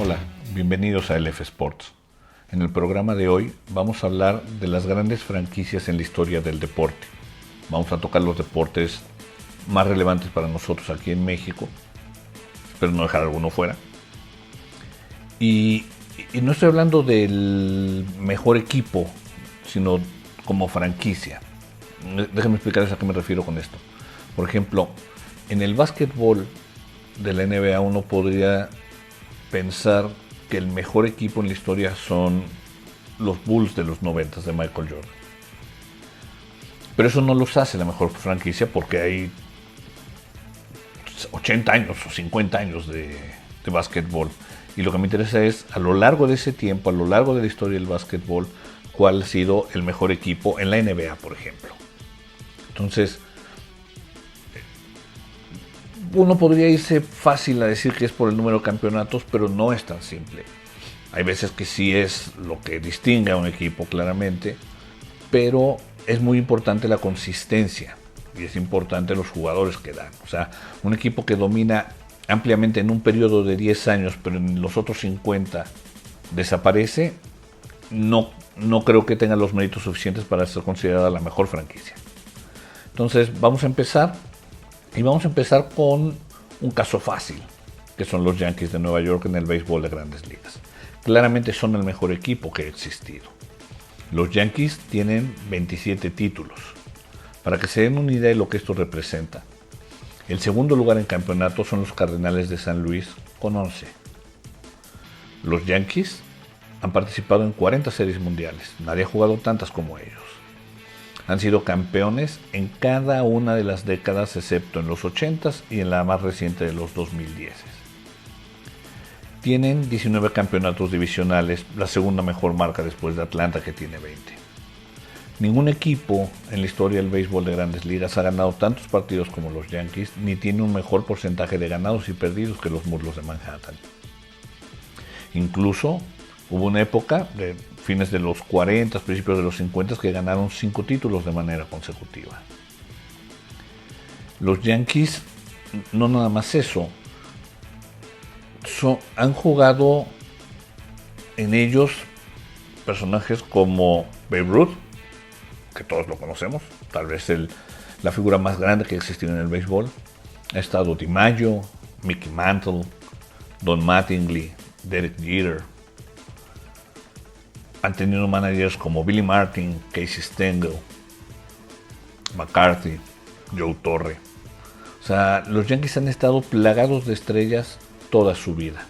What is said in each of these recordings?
Hola, bienvenidos a LF Sports. En el programa de hoy vamos a hablar de las grandes franquicias en la historia del deporte. Vamos a tocar los deportes más relevantes para nosotros aquí en México. Espero no dejar alguno fuera. Y no estoy hablando del mejor equipo, sino como franquicia. Déjenme explicarles a qué me refiero con esto. Por ejemplo, en el básquetbol de la NBA uno podría pensar que el mejor equipo en la historia son los Bulls de los 90 de Michael Jordan. Pero eso no los hace la mejor franquicia porque hay 80 años o 50 años de básquetbol. Y lo que me interesa es, a lo largo de ese tiempo, a lo largo de la historia del básquetbol, cuál ha sido el mejor equipo en la NBA, por ejemplo. Entonces, uno podría irse fácil a decir que es por el número de campeonatos, pero no es tan simple. Hay veces que sí es lo que distingue a un equipo claramente, pero es muy importante la consistencia y es importante los jugadores que dan. O sea, un equipo que domina ampliamente en un periodo de 10 años, pero en los otros 50 desaparece, no creo que tenga los méritos suficientes para ser considerada la mejor franquicia. Entonces vamos a empezar. Y vamos a empezar con un caso fácil, que son los Yankees de Nueva York en el béisbol de Grandes Ligas. Claramente son el mejor equipo que ha existido. Los Yankees tienen 27 títulos. Para que se den una idea de lo que esto representa, el segundo lugar en campeonato son los Cardenales de San Luis con 11. Los Yankees han participado en 40 series mundiales. Nadie ha jugado tantas como ellos. Han sido campeones en cada una de las décadas, excepto en los 80s y en la más reciente de los 2010. Tienen 19 campeonatos divisionales, la segunda mejor marca después de Atlanta, que tiene 20. Ningún equipo en la historia del béisbol de Grandes Ligas ha ganado tantos partidos como los Yankees, ni tiene un mejor porcentaje de ganados y perdidos que los Mulos de Manhattan. Incluso hubo una época de fines de los 40, principios de los 50 que ganaron 5 títulos de manera consecutiva. Los Yankees, no nada más eso, han jugado en ellos personajes como Babe Ruth, que todos lo conocemos, tal vez la figura más grande que ha existido en el béisbol. Ha estado DiMaggio, Mickey Mantle, Don Mattingly, Derek Jeter. Han tenido managers como Billy Martin, Casey Stengel, McCarthy, Joe Torre. O sea, los Yankees han estado plagados de estrellas toda su vida.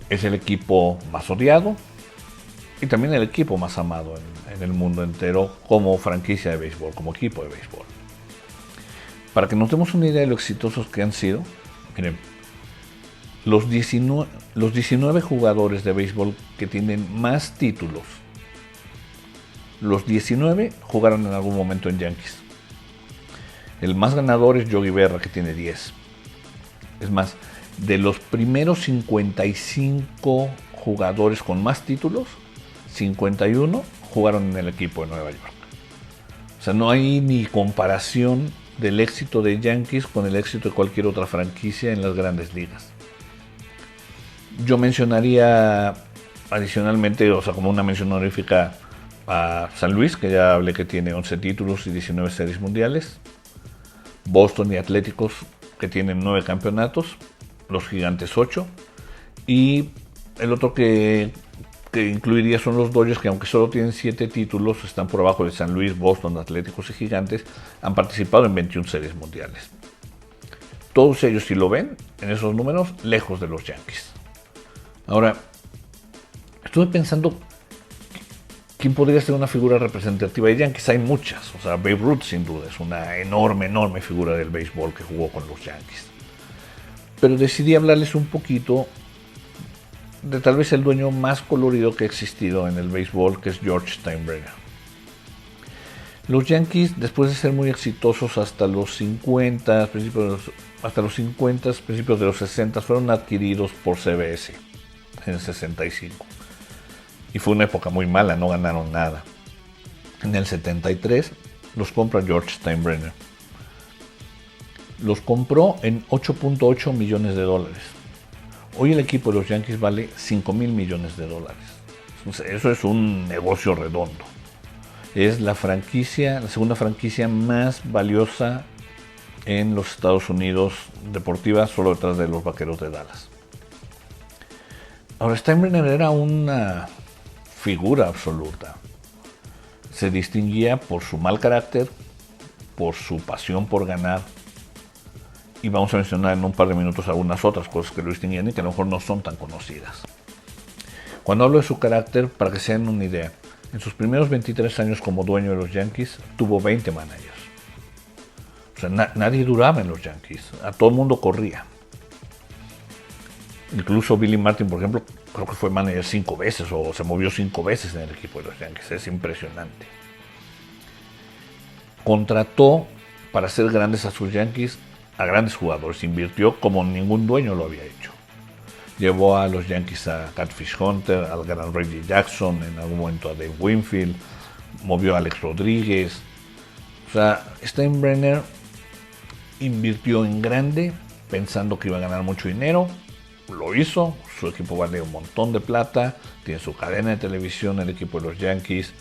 Es el equipo más odiado y también el equipo más amado en el mundo entero como franquicia de béisbol, como equipo de béisbol. Para que nos demos una idea de lo exitosos que han sido, miren, los 19 jugadores de béisbol que tienen más títulos, los 19 jugaron en algún momento en Yankees. El más ganador es Yogi Berra, que tiene 10. Es más, de los primeros 55 jugadores con más títulos, 51 jugaron en el equipo de Nueva York. O sea, no hay ni comparación del éxito de Yankees con el éxito de cualquier otra franquicia en las Grandes Ligas. Yo mencionaría adicionalmente, o sea, como una mención honorífica, a San Luis, que ya hablé que tiene 11 títulos y 19 series mundiales. Boston y Atléticos, que tienen 9 campeonatos. Los Gigantes 8. Y el otro que incluiría son los Dodgers, que aunque solo tienen 7 títulos, están por abajo de San Luis, Boston, Atléticos y Gigantes. Han participado en 21 series mundiales. Todos ellos, si lo ven, en esos números, lejos de los Yankees. Ahora, estuve pensando quién podría ser una figura representativa de Yankees. Hay muchas, o sea, Babe Ruth sin duda es una enorme figura del béisbol que jugó con los Yankees. Pero decidí hablarles un poquito de tal vez el dueño más colorido que ha existido en el béisbol, que es George Steinbrenner. Los Yankees, después de ser muy exitosos hasta los 50, principios de los 60, fueron adquiridos por CBS en el 65. Y fue una época muy mala, no ganaron nada. En el 73 los compra George Steinbrenner. Los compró en $8.8 millones. Hoy el equipo de los Yankees vale $5,000 millones. Eso es un negocio redondo. Es la segunda franquicia más valiosa en los Estados Unidos deportiva, solo detrás de los Vaqueros de Dallas. Ahora, Steinbrenner era una figura absoluta. Se distinguía por su mal carácter, por su pasión por ganar, y vamos a mencionar en un par de minutos algunas otras cosas que lo distinguían y que a lo mejor no son tan conocidas. Cuando hablo de su carácter, para que se den una idea, en sus primeros 23 años como dueño de los Yankees, tuvo 20 managers. O sea, nadie duraba en los Yankees, a todo el mundo corría. Incluso Billy Martin, por ejemplo, creo que fue manager 5 veces o se movió 5 veces en el equipo de los Yankees. Es impresionante. Contrató para hacer grandes a sus Yankees a grandes jugadores. Invirtió como ningún dueño lo había hecho. Llevó a los Yankees a Catfish Hunter, al gran Reggie Jackson, en algún momento a Dave Winfield, movió a Alex Rodríguez. O sea, Steinbrenner invirtió en grande pensando que iba a ganar mucho dinero. Lo hizo, su equipo vale un montón de plata, tiene su cadena de televisión, el equipo de los Yankees,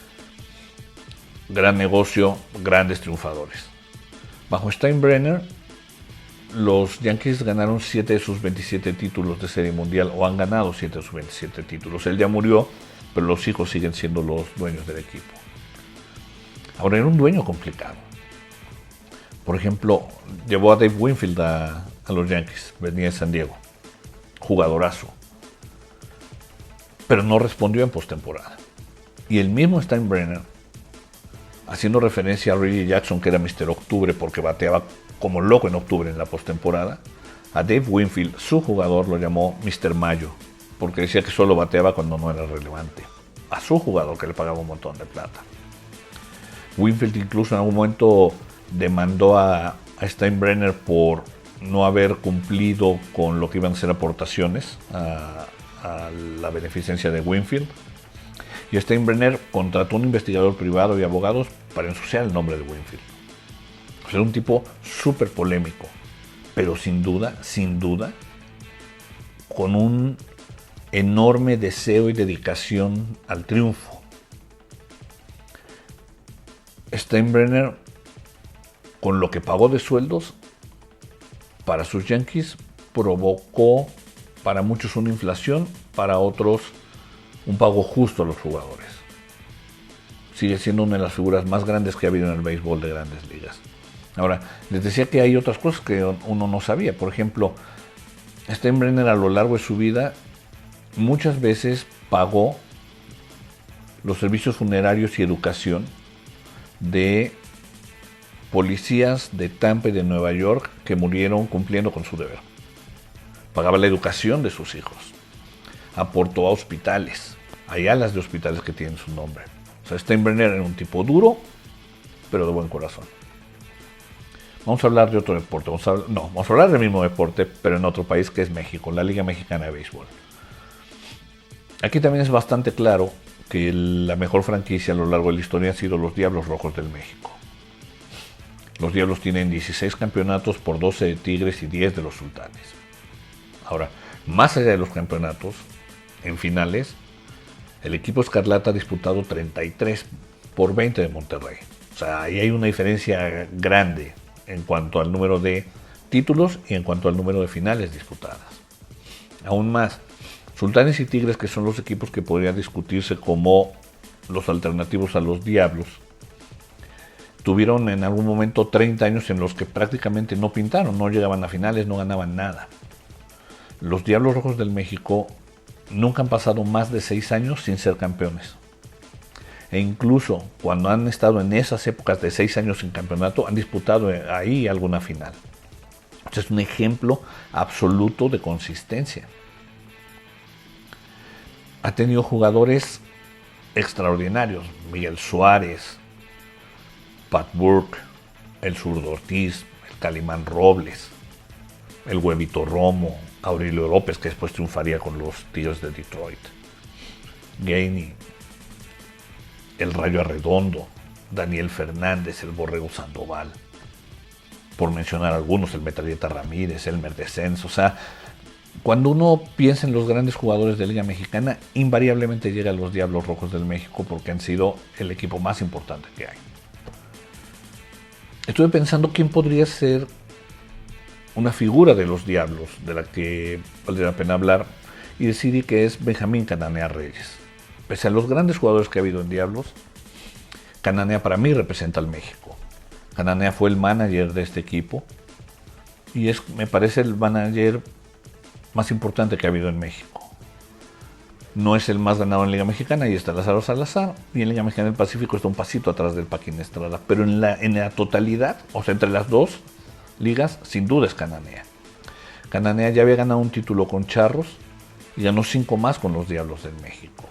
gran negocio, grandes triunfadores. Bajo Steinbrenner, los Yankees ganaron 7 de sus 27 títulos de Serie Mundial, o han ganado 7 de sus 27 títulos. Él ya murió, pero los hijos siguen siendo los dueños del equipo. Ahora, era un dueño complicado. Por ejemplo, llevó a Dave Winfield a los Yankees, venía de San Diego. Jugadorazo, pero no respondió en postemporada. Y el mismo Steinbrenner, haciendo referencia a Reggie Jackson, que era Mr. Octubre porque bateaba como loco en octubre en la postemporada, a Dave Winfield, su jugador, lo llamó Mr. Mayo, porque decía que solo bateaba cuando no era relevante. A su jugador, que le pagaba un montón de plata. Winfield incluso en algún momento demandó a Steinbrenner por no haber cumplido con lo que iban a ser aportaciones a la beneficencia de Winfield. Y Steinbrenner contrató un investigador privado y abogados para ensuciar el nombre de Winfield. O sea, era un tipo súper polémico, pero sin duda, con un enorme deseo y dedicación al triunfo. Steinbrenner, con lo que pagó de sueldos para sus Yankees, provocó para muchos una inflación, para otros un pago justo a los jugadores. Sigue siendo una de las figuras más grandes que ha habido en el béisbol de grandes ligas. Ahora, les decía que hay otras cosas que uno no sabía. Por ejemplo, Steinbrenner a lo largo de su vida muchas veces pagó los servicios funerarios y educación de policías de Tampa y de Nueva York que murieron cumpliendo con su deber. Pagaba la educación de sus hijos. Aportó a hospitales. Hay alas de hospitales que tienen su nombre. O sea, Steinbrenner era un tipo duro, pero de buen corazón. Vamos a hablar de otro deporte. Vamos a hablar del mismo deporte, pero en otro país, que es México, la Liga Mexicana de Béisbol. Aquí también es bastante claro que la mejor franquicia a lo largo de la historia han sido los Diablos Rojos del México. Los Diablos tienen 16 campeonatos por 12 de Tigres y 10 de los Sultanes. Ahora, más allá de los campeonatos, en finales, el equipo Escarlata ha disputado 33 por 20 de Monterrey. O sea, ahí hay una diferencia grande en cuanto al número de títulos y en cuanto al número de finales disputadas. Aún más, Sultanes y Tigres, que son los equipos que podrían discutirse como los alternativos a los Diablos, tuvieron en algún momento 30 años en los que prácticamente no pintaron, no llegaban a finales, no ganaban nada. Los Diablos Rojos del México nunca han pasado más de 6 años sin ser campeones. E incluso cuando han estado en esas épocas de 6 años sin campeonato, han disputado ahí alguna final. Este es un ejemplo absoluto de consistencia. Ha tenido jugadores extraordinarios. Miguel Suárez, Pat Burke, el Zurdo Ortiz, el Calimán Robles, el Huevito Romo, Aurelio López, que después triunfaría con los Tigres de Detroit, Gainey, el Rayo Arredondo, Daniel Fernández, el Borrego Sandoval, por mencionar algunos, el Metralleta Ramírez, Elmer Descenso. O sea, Cuando uno piensa en los grandes jugadores de Liga Mexicana, invariablemente llega a los Diablos Rojos del México porque han sido el equipo más importante que hay. Estuve pensando quién podría ser una figura de los Diablos de la que valdría la pena hablar y decidí que es Benjamín Cananea Reyes. Pese a los grandes jugadores que ha habido en Diablos, Cananea para mí representa al México. Cananea fue el manager de este equipo y me parece el manager más importante que ha habido en México. No es el más ganado en Liga Mexicana, y está Lázaro Salazar, y en Liga Mexicana del Pacífico está un pasito atrás del Paquín Estrada, pero en la totalidad, o sea, entre las dos ligas, sin duda es Cananea. Cananea ya había ganado un título con Charros y ganó 5 más con los Diablos del México.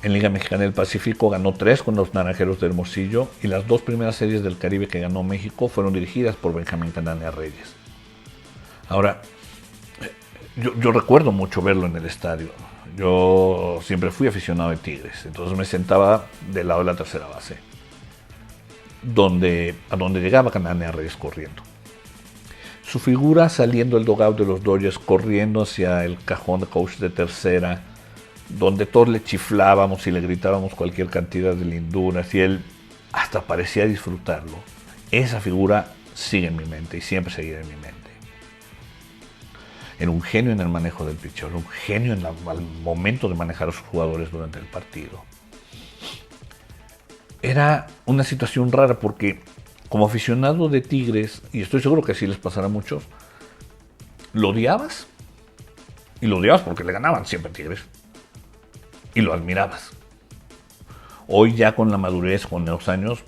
En Liga Mexicana del Pacífico ganó 3 con los Naranjeros de Hermosillo, y las 2 primeras series del Caribe que ganó México fueron dirigidas por Benjamín Cananea Reyes. Ahora, yo recuerdo mucho verlo en el estadio. Yo siempre fui aficionado de Tigres, entonces me sentaba del lado de la tercera base, a donde llegaba Cananea Reyes corriendo. Su figura saliendo del dugout de los Dodgers, corriendo hacia el cajón de coach de tercera, donde todos le chiflábamos y le gritábamos cualquier cantidad de linduras, y él hasta parecía disfrutarlo. Esa figura sigue en mi mente y siempre seguirá en mi mente. Era un genio en el manejo del pitcher, un genio al momento de manejar a sus jugadores durante el partido. Era una situación rara porque, como aficionado de Tigres, y estoy seguro que así les pasará a muchos, lo odiabas, y lo odiabas porque le ganaban siempre a Tigres, y lo admirabas. Hoy ya con la madurez, con los años,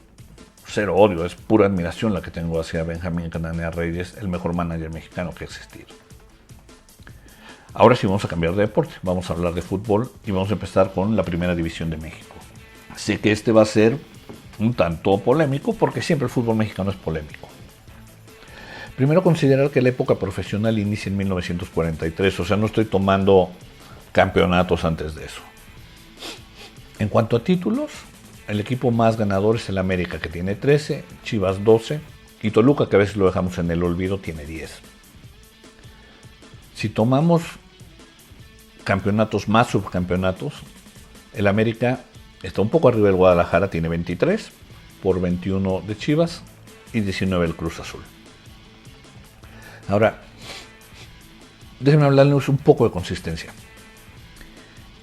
cero odio, es pura admiración la que tengo hacia Benjamín Cananea Reyes, el mejor manager mexicano que ha existido. Ahora sí vamos a cambiar de deporte, vamos a hablar de fútbol y vamos a empezar con la Primera División de México. Sé que este va a ser un tanto polémico porque siempre el fútbol mexicano es polémico. Primero, considerar que la época profesional inicia en 1943, o sea, no estoy tomando campeonatos antes de eso. En cuanto a títulos, el equipo más ganador es el América, que tiene 13, Chivas 12 y Toluca, que a veces lo dejamos en el olvido, tiene 10. Si tomamos campeonatos más subcampeonatos, el América está un poco arriba del Guadalajara, tiene 23, por 21 de Chivas y 19 el Cruz Azul. Ahora, déjenme hablarles un poco de consistencia.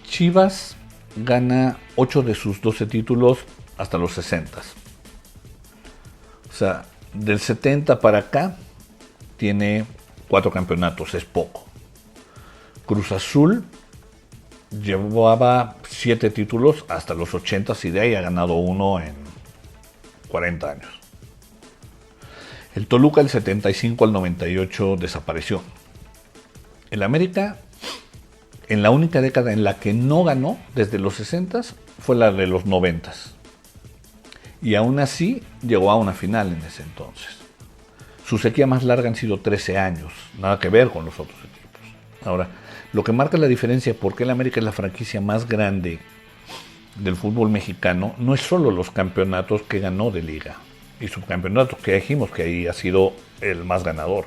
Chivas gana 8 de sus 12 títulos hasta los 60. O sea, del 70 para acá tiene 4 campeonatos, es poco. Cruz Azul llevaba 7 títulos hasta los 80 y de ahí ha ganado 1 en 40 años. El Toluca del 75 al 98 desapareció. El América, en la única década en la que no ganó desde los 60 fue la de los 90. Y aún así llegó a una final en ese entonces. Su sequía más larga han sido 13 años, nada que ver con los otros equipos. Ahora, lo que marca la diferencia de por qué el América es la franquicia más grande del fútbol mexicano no es solo los campeonatos que ganó de liga y subcampeonatos, que dijimos que ahí ha sido el más ganador.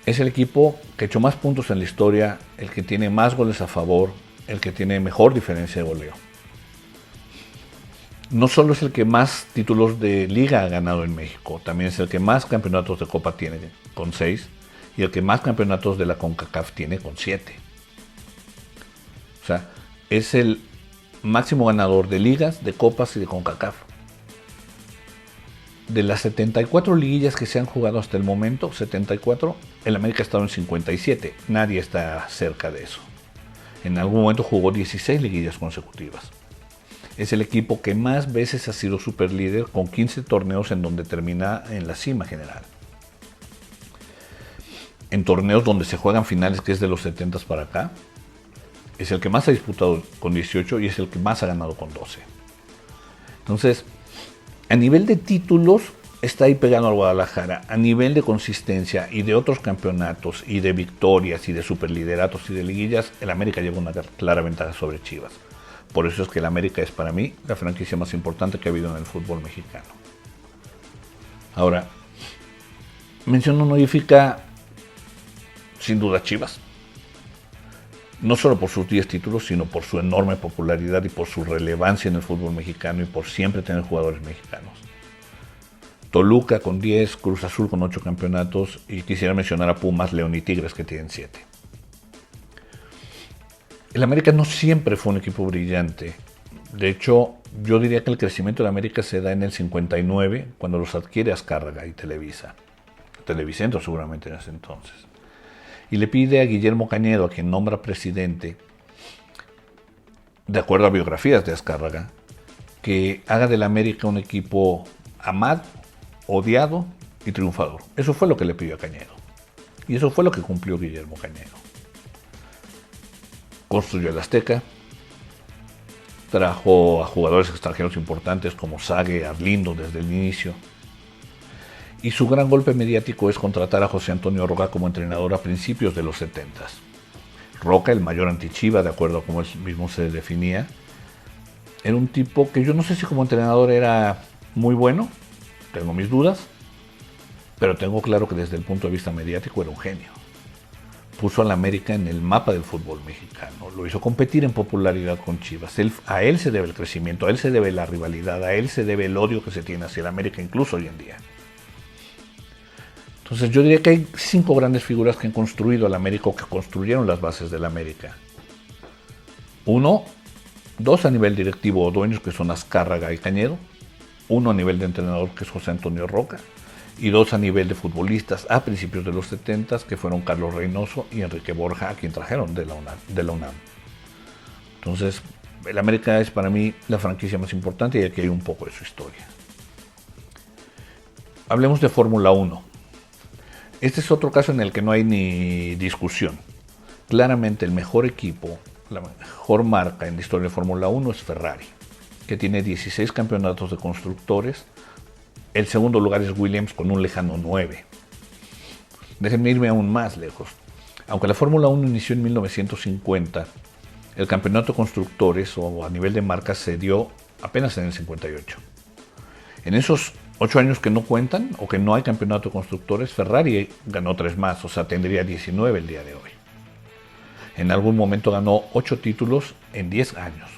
Es el equipo que ha hecho más puntos en la historia, el que tiene más goles a favor, el que tiene mejor diferencia de goleo. No solo es el que más títulos de liga ha ganado en México, también es el que más campeonatos de Copa tiene, con 6, y el que más campeonatos de la CONCACAF tiene, con 7. O sea, es el máximo ganador de ligas, de copas y de CONCACAF. De las 74 liguillas que se han jugado hasta el momento, 74, el América ha estado en 57. Nadie está cerca de eso. En algún momento jugó 16 liguillas consecutivas. Es el equipo que más veces ha sido superlíder, con 15 torneos en donde termina en la cima general. En torneos donde se juegan finales, que es de los 70 para acá, es el que más ha disputado con 18 y es el que más ha ganado con 12. Entonces, a nivel de títulos, está ahí pegando al Guadalajara. A nivel de consistencia y de otros campeonatos y de victorias y de superlideratos y de liguillas, el América lleva una clara ventaja sobre Chivas. Por eso es que el América es para mí la franquicia más importante que ha habido en el fútbol mexicano. Ahora, mención honorífica, sin duda Chivas. No solo por sus 10 títulos, sino por su enorme popularidad y por su relevancia en el fútbol mexicano y por siempre tener jugadores mexicanos. Toluca con 10, Cruz Azul con 8 campeonatos y quisiera mencionar a Pumas, León y Tigres que tienen 7. El América no siempre fue un equipo brillante. De hecho, yo diría que el crecimiento de América se da en el 59, cuando los adquiere Azcárraga y Televisa. Televicentro seguramente en ese entonces. Y le pide a Guillermo Cañedo, a quien nombra presidente, de acuerdo a biografías de Azcárraga, que haga del América un equipo amado, odiado y triunfador. Eso fue lo que le pidió a Cañedo. Y eso fue lo que cumplió Guillermo Cañedo. Construyó el Azteca, trajo a jugadores extranjeros importantes como Sague, Arlindo desde el inicio. Y su gran golpe mediático es contratar a José Antonio Roca como entrenador a principios de los 70s. Roca, el mayor anti-Chiva, de acuerdo a cómo él mismo se definía, era un tipo que yo no sé si como entrenador era muy bueno, tengo mis dudas, pero tengo claro que desde el punto de vista mediático era un genio. Puso a la América en el mapa del fútbol mexicano, lo hizo competir en popularidad con Chivas. A él se debe el crecimiento, a él se debe la rivalidad, a él se debe el odio que se tiene hacia el América incluso hoy en día. Entonces yo diría que hay 5 grandes figuras que han construido al América o que construyeron las bases del América. 1, 2 a nivel directivo o dueños que son Azcárraga y Cañedo. 1 a nivel de entrenador que es José Antonio Roca. Y 2 a nivel de futbolistas a principios de los 70s que fueron Carlos Reynoso y Enrique Borja, a quien trajeron de la UNAM. Entonces el América es para mí la franquicia más importante y aquí hay un poco de su historia. Hablemos de Fórmula 1. Este es otro caso en el que no hay ni discusión. Claramente el mejor equipo, la mejor marca en la historia de Fórmula 1 es Ferrari, que tiene 16 campeonatos de constructores. El segundo lugar es Williams con un lejano 9. Déjenme irme aún más lejos. Aunque la Fórmula 1 inició en 1950, el campeonato de constructores o a nivel de marcas se dio apenas en el 58. En esos 8 años que no cuentan o que no hay campeonato de constructores, Ferrari ganó 3 más, o sea, tendría 19 el día de hoy. En algún momento ganó 8 títulos en 10 años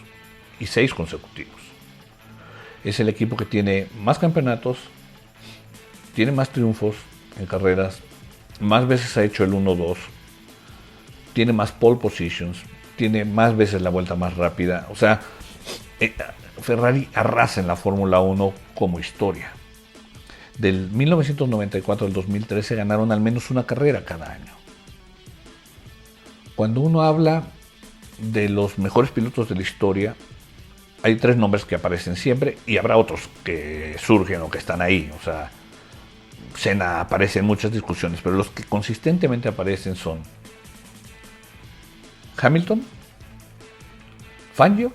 y 6 consecutivos. Es el equipo que tiene más campeonatos, tiene más triunfos en carreras, más veces ha hecho el 1-2, tiene más pole positions, tiene más veces la vuelta más rápida. O sea, Ferrari arrasa en la Fórmula 1 como historia. Del 1994 al 2013 ganaron al menos una carrera cada año. Cuando uno habla de los mejores pilotos de la historia, hay 3 nombres que aparecen siempre y habrá otros que surgen o que están ahí. O sea, Senna aparece en muchas discusiones, pero los que consistentemente aparecen son Hamilton, Fangio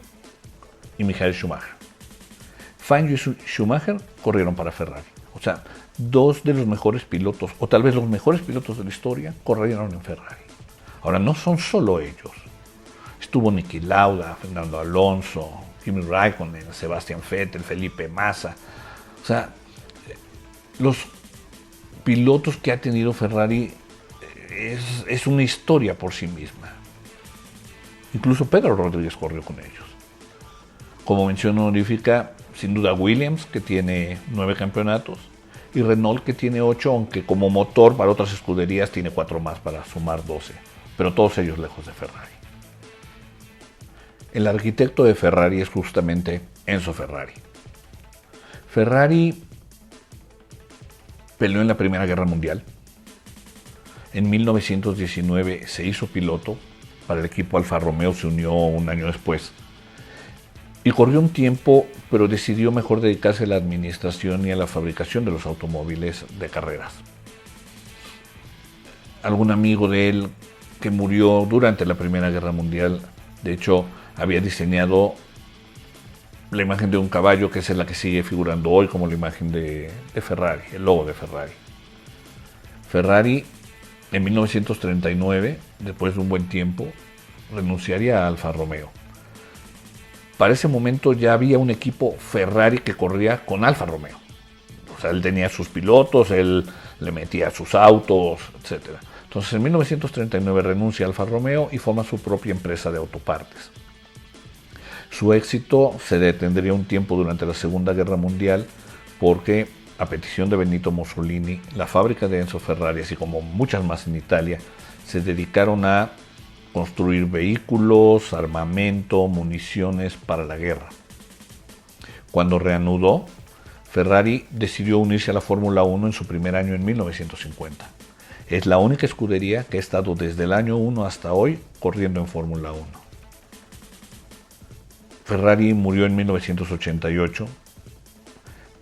y Michael Schumacher. Fangio y Schumacher corrieron para Ferrari. O sea, 2 de los mejores pilotos, o tal vez los mejores pilotos de la historia, corrieron en Ferrari. Ahora, no son solo ellos. Estuvo Niki Lauda, Fernando Alonso, Kimi Raikkonen, Sebastian Vettel, Felipe Massa. O sea, los pilotos que ha tenido Ferrari es una historia por sí misma. Incluso Pedro Rodríguez corrió con ellos. Como mención honorífica, sin duda Williams, que tiene 9 campeonatos, y Renault, que tiene 8, aunque como motor para otras escuderías tiene 4 más para sumar 12, pero todos ellos lejos de Ferrari. El arquitecto de Ferrari es justamente Enzo Ferrari. Ferrari peleó en la Primera Guerra Mundial. En 1919 se hizo piloto. Para el equipo Alfa Romeo se unió un año después. Y corrió un tiempo, pero decidió mejor dedicarse a la administración y a la fabricación de los automóviles de carreras. Algún amigo de él que murió durante la Primera Guerra Mundial, de hecho, había diseñado la imagen de un caballo, que es la que sigue figurando hoy como la imagen de Ferrari, el logo de Ferrari. Ferrari, en 1939, después de un buen tiempo, renunciaría a Alfa Romeo. Para ese momento ya había un equipo Ferrari que corría con Alfa Romeo. O sea, él tenía sus pilotos, él le metía sus autos, etc. Entonces en 1939 renuncia a Alfa Romeo y forma su propia empresa de autopartes. Su éxito se detendría un tiempo durante la Segunda Guerra Mundial porque, a petición de Benito Mussolini, la fábrica de Enzo Ferrari, así como muchas más en Italia, se dedicaron a construir vehículos, armamento, municiones para la guerra. Cuando reanudó, Ferrari decidió unirse a la Fórmula 1 en su primer año en 1950. Es la única escudería que ha estado desde el año 1 hasta hoy corriendo en Fórmula 1. Ferrari murió en 1988.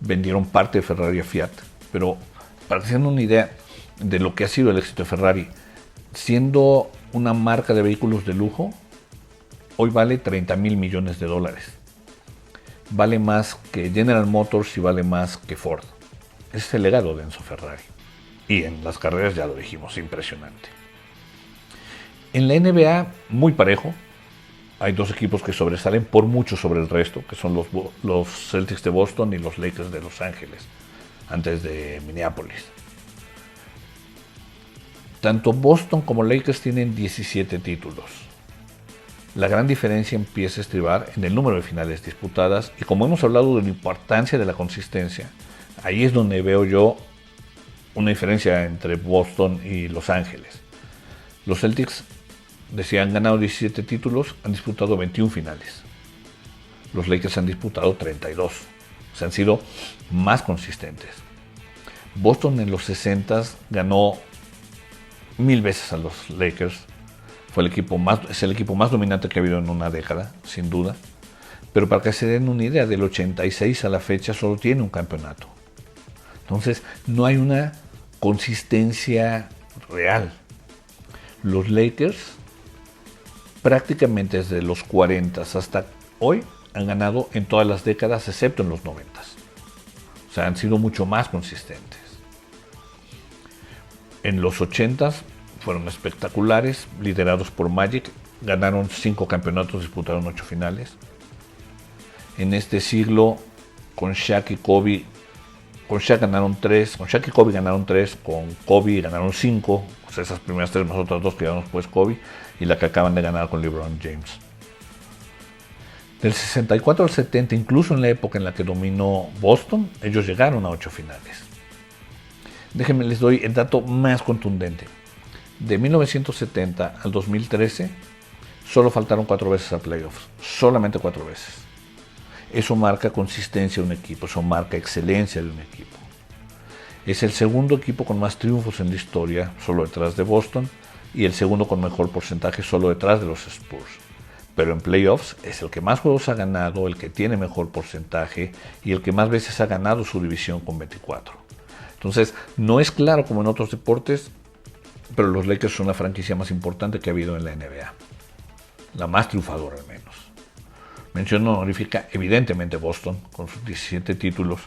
Vendieron parte de Ferrari a Fiat. Pero para que se den una idea de lo que ha sido el éxito de Ferrari, siendo una marca de vehículos de lujo, hoy vale 30,000 millones de dólares. Vale más que General Motors y vale más que Ford. Ese es el legado de Enzo Ferrari. Y en las carreras ya lo dijimos, impresionante. En la NBA, muy parejo. Hay dos equipos que sobresalen por mucho sobre el resto, que son los Celtics de Boston y los Lakers de Los Ángeles, antes de Minneapolis. Tanto Boston como Lakers tienen 17 títulos. La gran diferencia empieza a estribar en el número de finales disputadas y como hemos hablado de la importancia de la consistencia, ahí es donde veo yo una diferencia entre Boston y Los Ángeles. Los Celtics, decía, han ganado 17 títulos, han disputado 21 finales. Los Lakers han disputado 32. Se han sido más consistentes. Boston en los 60 ganó 1000 veces a los Lakers. Es el equipo más dominante que ha habido en una década, sin duda. Pero para que se den una idea, del 86 a la fecha solo tiene un campeonato. Entonces, no hay una consistencia real. Los Lakers, prácticamente desde los 40 hasta hoy, han ganado en todas las décadas, excepto en los 90. O sea, han sido mucho más consistentes. En los 80 fueron espectaculares, liderados por Magic, ganaron 5 campeonatos, disputaron 8 finales. En este siglo, con Shaq y Kobe, con Shaq ganaron 3, con Shaq y Kobe ganaron 3, con Kobe ganaron 5, o sea, esas primeras 3 más otras 2 que ganaron después Kobe, y la que acaban de ganar con LeBron James. Del 64 al 70, incluso en la época en la que dominó Boston, ellos llegaron a 8 finales. Déjenme, les doy el dato más contundente. De 1970 al 2013, solo faltaron 4 veces a playoffs, solamente 4 veces. Eso marca consistencia de un equipo, eso marca excelencia de un equipo. Es el segundo equipo con más triunfos en la historia, solo detrás de Boston, y el segundo con mejor porcentaje, solo detrás de los Spurs. Pero en playoffs es el que más juegos ha ganado, el que tiene mejor porcentaje y el que más veces ha ganado su división con 24. Entonces, no es claro como en otros deportes, pero los Lakers son la franquicia más importante que ha habido en la NBA. La más triunfadora al menos. Mención honorífica, evidentemente Boston, con sus 17 títulos.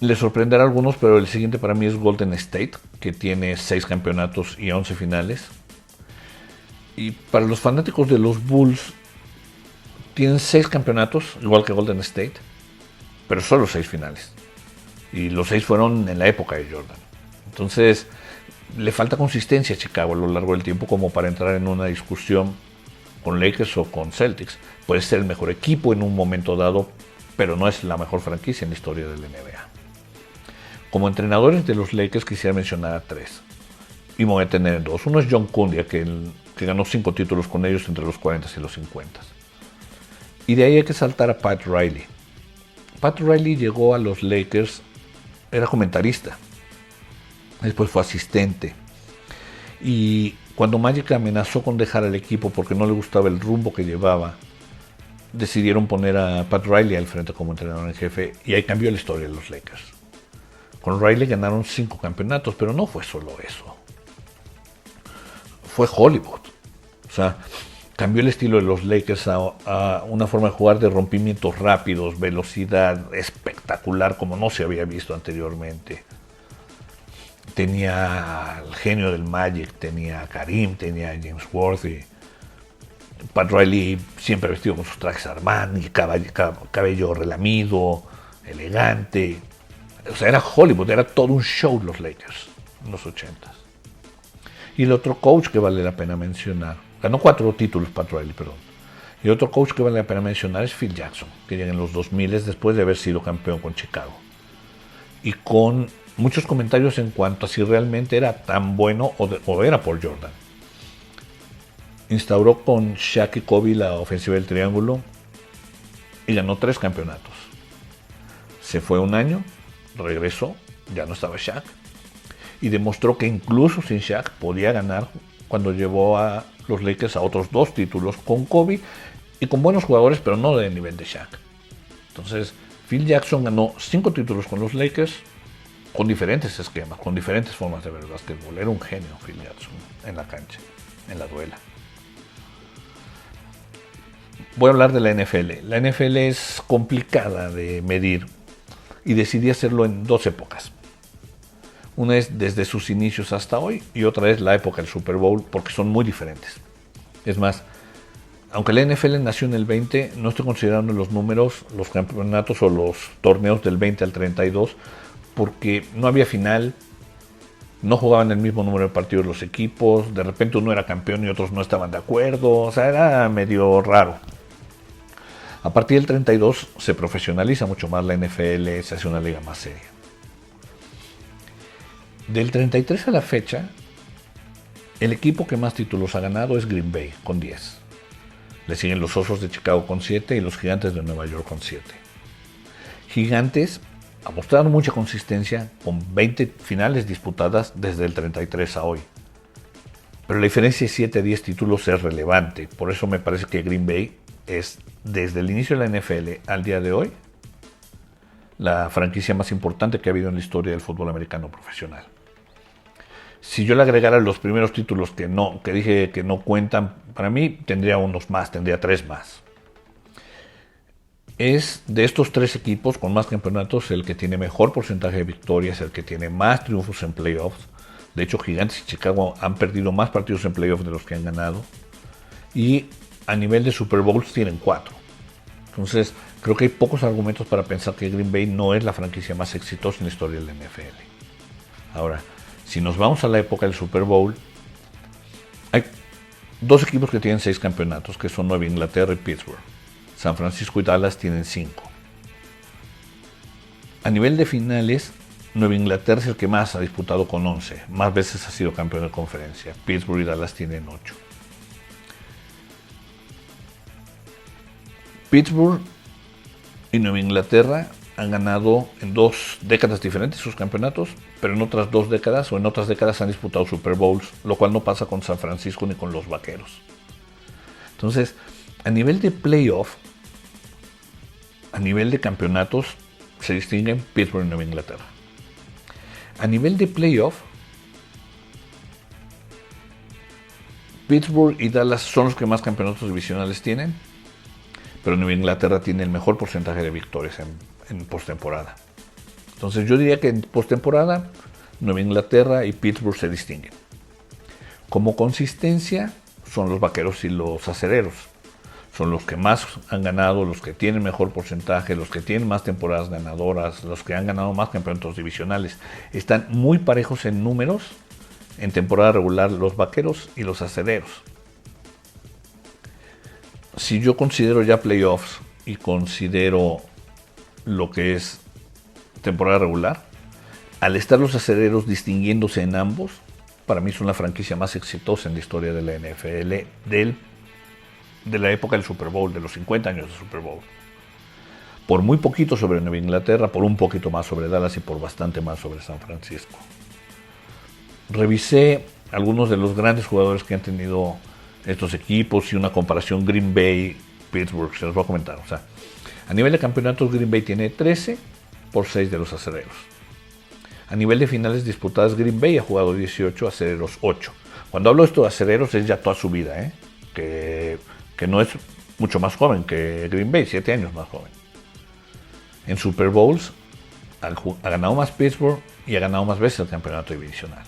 Les sorprenderá a algunos, pero el siguiente para mí es Golden State, que tiene 6 campeonatos y 11 finales. Y para los fanáticos de los Bulls, tienen 6 campeonatos, igual que Golden State, pero solo 6 finales. Y los 6 fueron en la época de Jordan. Entonces, le falta consistencia a Chicago a lo largo del tiempo como para entrar en una discusión con Lakers o con Celtics. Puede ser el mejor equipo en un momento dado, pero no es la mejor franquicia en la historia de la NBA. Como entrenadores de los Lakers quisiera mencionar a 3. Y me voy a tener en 2. Uno es John Cundia, que ganó 5 títulos con ellos entre los 40 y los 50. Y de ahí hay que saltar a Pat Riley. Pat Riley llegó a los Lakers, era comentarista. Después fue asistente. Y cuando Magic amenazó con dejar al equipo porque no le gustaba el rumbo que llevaba, decidieron poner a Pat Riley al frente como entrenador en jefe y ahí cambió la historia de los Lakers. Con Riley ganaron 5 campeonatos, pero no fue solo eso. Fue Hollywood. O sea, cambió el estilo de los Lakers a una forma de jugar de rompimientos rápidos, velocidad espectacular como no se había visto anteriormente. Tenía al genio del Magic, tenía a Karim, tenía a James Worthy. Pat Riley siempre vestido con sus trajes Armani, cabello relamido, elegante. O sea, era Hollywood, era todo un show los Lakers en los 80s. Y el otro coach que vale la pena mencionar, ganó 4 títulos Pat Riley, perdón. Y otro coach que vale la pena mencionar es Phil Jackson, que llega en los 2000 después de haber sido campeón con Chicago. Y con muchos comentarios en cuanto a si realmente era tan bueno o era por Jordan. Instauró con Shaq y Kobe la ofensiva del triángulo y ganó 3 campeonatos. Se fue un año, regresó, ya no estaba Shaq, y demostró que incluso sin Shaq podía ganar cuando llevó a los Lakers a otros 2 títulos con Kobe y con buenos jugadores, pero no del nivel de Shaq. Entonces, Phil Jackson ganó 5 títulos con los Lakers con diferentes esquemas, con diferentes formas de ver el básquetbol. Era un genio Phil Jackson en la cancha, en la duela. Voy a hablar de la NFL. La NFL es complicada de medir y decidí hacerlo en 2 épocas. Una es desde sus inicios hasta hoy y otra es la época del Super Bowl, porque son muy diferentes. Es más, aunque la NFL nació en el 20, no estoy considerando los números, los campeonatos o los torneos del 20 al 32, porque no había final, no jugaban el mismo número de partidos los equipos, de repente uno era campeón y otros no estaban de acuerdo, o sea, era medio raro. A partir del 32 se profesionaliza mucho más la NFL, se hace una liga más seria. Del 33 a la fecha, el equipo que más títulos ha ganado es Green Bay, con 10. Le siguen los Osos de Chicago con 7 y los Gigantes de Nueva York con 7. Gigantes ha mostrado mucha consistencia con 20 finales disputadas desde el 33 a hoy. Pero la diferencia de 7 a 10 títulos es relevante. Por eso me parece que Green Bay es, desde el inicio de la NFL al día de hoy, la franquicia más importante que ha habido en la historia del fútbol americano profesional. Si yo le agregara los primeros títulos que dije que no cuentan, para mí tendría unos más, tendría 3 más. Es de estos 3 equipos con más campeonatos el que tiene mejor porcentaje de victorias, el que tiene más triunfos en playoffs. De hecho, Gigantes y Chicago han perdido más partidos en playoffs de los que han ganado. Y a nivel de Super Bowls tienen 4. Entonces, creo que hay pocos argumentos para pensar que Green Bay no es la franquicia más exitosa en la historia de la NFL. Ahora, si nos vamos a la época del Super Bowl, hay 2 equipos que tienen 6 campeonatos, que son Nueva Inglaterra y Pittsburgh. San Francisco y Dallas tienen 5. A nivel de finales, Nueva Inglaterra es el que más ha disputado con 11. Más veces ha sido campeón de conferencia. Pittsburgh y Dallas tienen 8. Pittsburgh y Nueva Inglaterra han ganado en 2 décadas diferentes sus campeonatos, pero en otras 2 décadas o en otras décadas han disputado Super Bowls, lo cual no pasa con San Francisco ni con los Vaqueros. Entonces, a nivel de playoff, a nivel de campeonatos, se distinguen Pittsburgh y Nueva Inglaterra. A nivel de playoff, Pittsburgh y Dallas son los que más campeonatos divisionales tienen, pero Nueva Inglaterra tiene el mejor porcentaje de victorias en postemporada. Entonces yo diría que en postemporada Nueva Inglaterra y Pittsburgh se distinguen. Como consistencia son los Vaqueros y los Acereros. Son los que más han ganado, los que tienen mejor porcentaje, los que tienen más temporadas ganadoras, los que han ganado más campeonatos divisionales. Están muy parejos en números en temporada regular los Vaqueros y los Acereros. Si yo considero ya playoffs y considero lo que es temporada regular, al estar los Acereros distinguiéndose en ambos, para mí son la franquicia más exitosa en la historia de la NFL de la época del Super Bowl, de los 50 años del Super Bowl. Por muy poquito sobre Nueva Inglaterra, por un poquito más sobre Dallas y por bastante más sobre San Francisco. Revisé algunos de los grandes jugadores que han tenido estos equipos y una comparación Green Bay-Pittsburgh, se los voy a comentar. O sea, a nivel de campeonatos, Green Bay tiene 13 por 6 de los Acereros. A nivel de finales disputadas, Green Bay ha jugado 18, Acereros 8. Cuando hablo de esto de Acereros es ya toda su vida, que no es mucho más joven que Green Bay, 7 años más joven. En Super Bowls ha ganado más Pittsburgh y ha ganado más veces el campeonato divisional.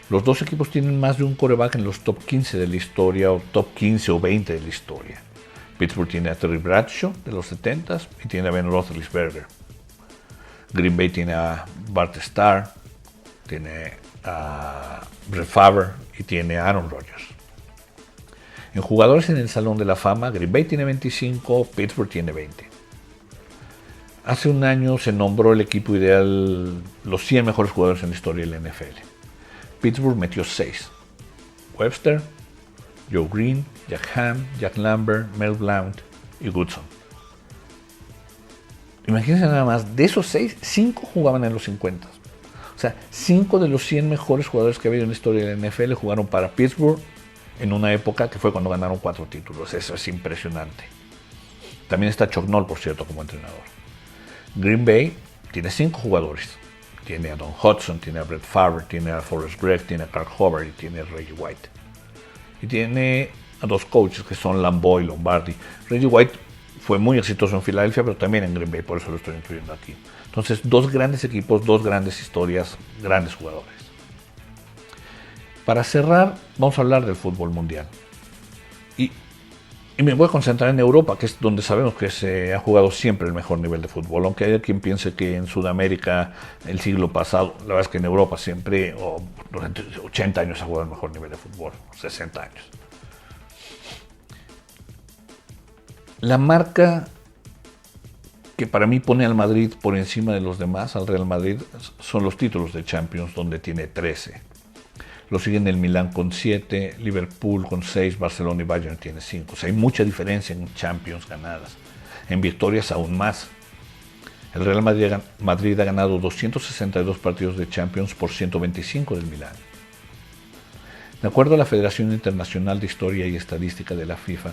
Los 2 equipos tienen más de un quarterback en los top 15 de la historia, o top 15 o 20 de la historia. Pittsburgh tiene a Terry Bradshaw de los 70s y tiene a Ben Roethlisberger. Green Bay tiene a Bart Starr, tiene a Brett Favre y tiene a Aaron Rodgers. En jugadores en el Salón de la Fama, Green Bay tiene 25, Pittsburgh tiene 20. Hace un año se nombró el equipo ideal, los 100 mejores jugadores en la historia de la NFL. Pittsburgh metió 6. Webster, Joe Green, Jack Ham, Jack Lambert, Mel Blount y Goodson. Imagínense nada más, de esos 6, 5 jugaban en los 50. O sea, 5 de los 100 mejores jugadores que ha habido en la historia de la NFL jugaron para Pittsburgh en una época que fue cuando ganaron 4 títulos. Eso es impresionante. También está Chuck Noll, por cierto, como entrenador. Green Bay tiene 5 jugadores. Tiene a Don Hudson, tiene a Brett Favre, tiene a Forrest Gregg, tiene a Clark Hubbard y tiene a Reggie White. Y tiene a 2 coaches que son Lambeau y Lombardi. Reggie White fue muy exitoso en Filadelfia, pero también en Green Bay, por eso lo estoy incluyendo aquí. Entonces, 2 grandes equipos, 2 grandes historias, grandes jugadores. Para cerrar, vamos a hablar del fútbol mundial. Y me voy a concentrar en Europa, que es donde sabemos que se ha jugado siempre el mejor nivel de fútbol. Aunque haya quien piense que en Sudamérica el siglo pasado, la verdad es que en Europa siempre, durante 80 años, se ha jugado el mejor nivel de fútbol, 60 años. La marca que para mí pone al Madrid por encima de los demás, al Real Madrid, son los títulos de Champions, donde tiene 13. Lo siguen el Milán con 7, Liverpool con 6, Barcelona y Bayern tiene 5. O sea, hay mucha diferencia en Champions ganadas. En victorias aún más. El Real Madrid ha ganado 262 partidos de Champions por 125 del Milán. De acuerdo a la Federación Internacional de Historia y Estadística de la FIFA,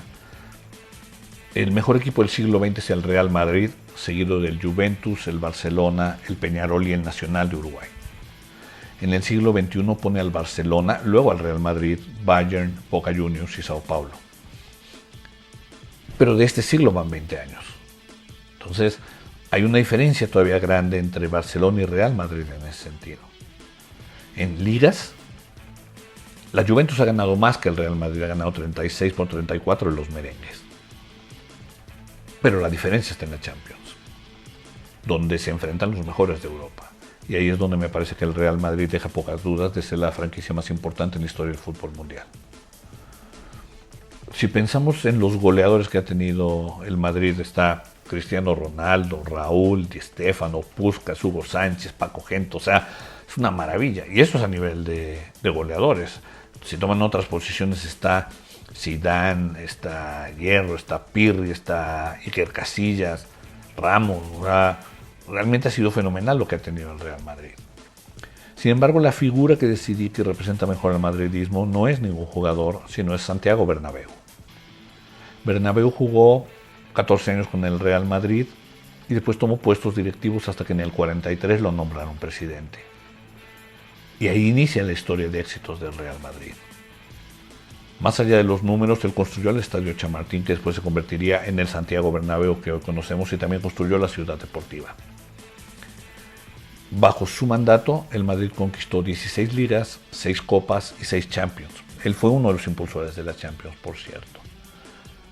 el mejor equipo del siglo XX es el Real Madrid, seguido del Juventus, el Barcelona, el Peñarol y el Nacional de Uruguay. En el siglo XXI pone al Barcelona, luego al Real Madrid, Bayern, Boca Juniors y Sao Paulo. Pero de este siglo van 20 años. Entonces, hay una diferencia todavía grande entre Barcelona y Real Madrid en ese sentido. En ligas, la Juventus ha ganado más que el Real Madrid, ha ganado 36 por 34 en los merengues. Pero la diferencia está en la Champions, donde se enfrentan los mejores de Europa. Y ahí es donde me parece que el Real Madrid deja pocas dudas de ser la franquicia más importante en la historia del fútbol mundial. Si pensamos en los goleadores que ha tenido el Madrid, está Cristiano Ronaldo, Raúl, Di Stéfano, Puskás, Hugo Sánchez, Paco Gento, o sea, es una maravilla. Y eso es a nivel de goleadores. Si toman otras posiciones está Zidane, está Hierro, está Pirri, está Iker Casillas, Ramos, realmente ha sido fenomenal lo que ha tenido el Real Madrid. Sin embargo, la figura que decidí que representa mejor al madridismo no es ningún jugador, sino es Santiago Bernabéu. Bernabéu jugó 14 años con el Real Madrid y después tomó puestos directivos hasta que en el 43 lo nombraron presidente. Y ahí inicia la historia de éxitos del Real Madrid. Más allá de los números, él construyó el Estadio Chamartín, que después se convertiría en el Santiago Bernabéu que hoy conocemos, y también construyó la Ciudad Deportiva. Bajo su mandato, el Madrid conquistó 16 ligas, 6 copas y 6 Champions. Él fue uno de los impulsores de la Champions, por cierto.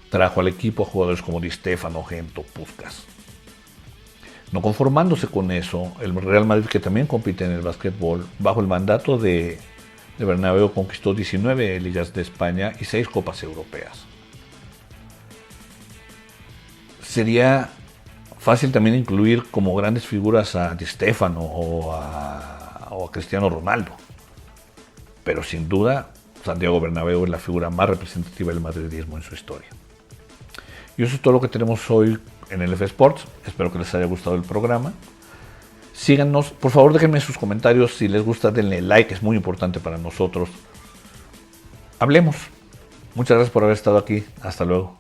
Trajo al equipo a jugadores como Di Stéfano, Gento, Puskás. No conformándose con eso, el Real Madrid, que también compite en el básquetbol, bajo el mandato de Bernabéu conquistó 19 ligas de España y 6 copas europeas. Sería fácil también incluir como grandes figuras a Di Stéfano o a Cristiano Ronaldo. Pero sin duda, Santiago Bernabéu es la figura más representativa del madridismo en su historia. Y eso es todo lo que tenemos hoy en el F Sports. Espero que les haya gustado el programa. Síganos, por favor déjenme sus comentarios, si les gusta denle like, es muy importante para nosotros. Hablemos. Muchas gracias por haber estado aquí, hasta luego.